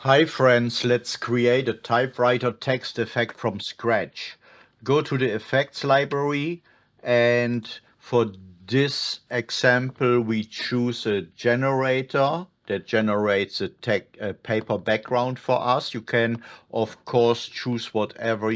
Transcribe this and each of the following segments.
Hi friends, let's create a typewriter text effect from scratch. Go to the effects library, and for this example we choose a generator that generates a paper background for us. You can of course choose whatever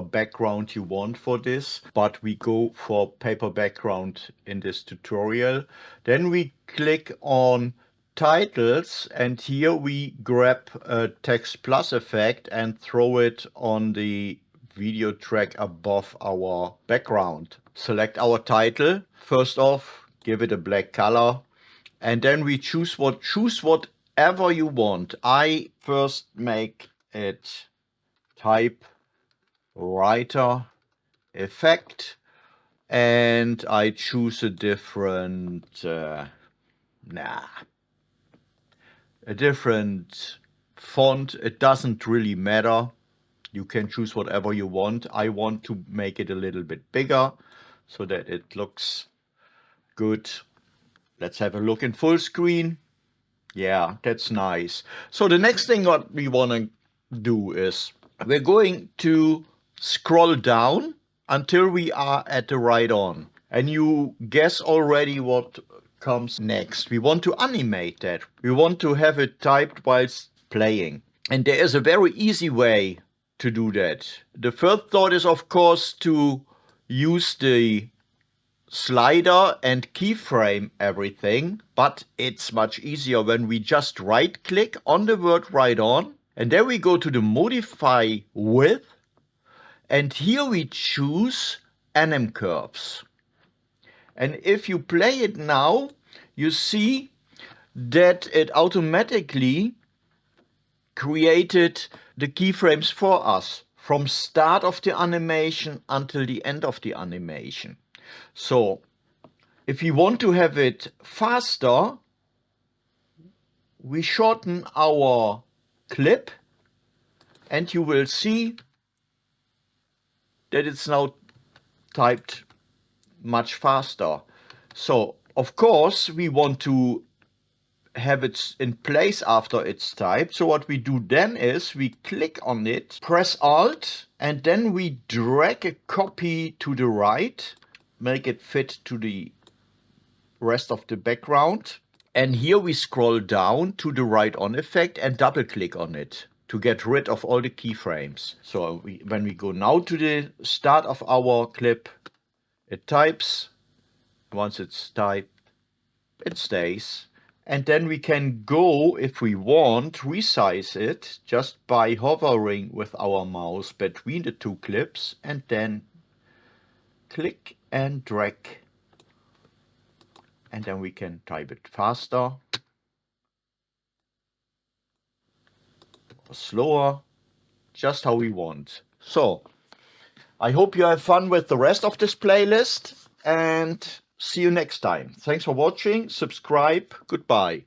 background you want for this, but we go for paper background in this tutorial. Then we click on titles, and here we grab a text plus effect and throw it on the video track above our background. Select our title. First off, give it a black color, and then we choose whatever you want. I first make it Typewriter effect, and I choose a different a different font. It doesn't really matter. You can choose whatever you want. I want to make it a little bit bigger so that it looks good. Let's have a look in full screen. Yeah, that's nice. So the next thing what we want to do is we're going to scroll down until we are at the right on. And you guess already what comes next. We want to animate that. We want to have it typed whilst playing. And there is a very easy way to do that. The first thought is, of course, to use the slider and keyframe everything, but it's much easier when we just right click on the word right on, and then we go to the modify width, and here we choose anim curves. And if you play it now, you see that it automatically created the keyframes for us from start of the animation until the end of the animation. So if we want to have it faster, we shorten our clip, and you will see that it's now typed much faster. So of course we want to have it in place after it's typed. So what we do then is we click on it, press Alt, and then we drag a copy to the right, make it fit to the rest of the background. And here we scroll down to the right on effect and double click on it to get rid of all the keyframes. So when we go now to the start of our clip, it types. Once it's typed, it stays. And then we can go, if we want, resize it just by hovering with our mouse between the two clips, and then click and drag. And then we can type it faster or slower, just how we want. So I hope you have fun with the rest of this playlist, and see you next time. Thanks for watching. Subscribe. Goodbye.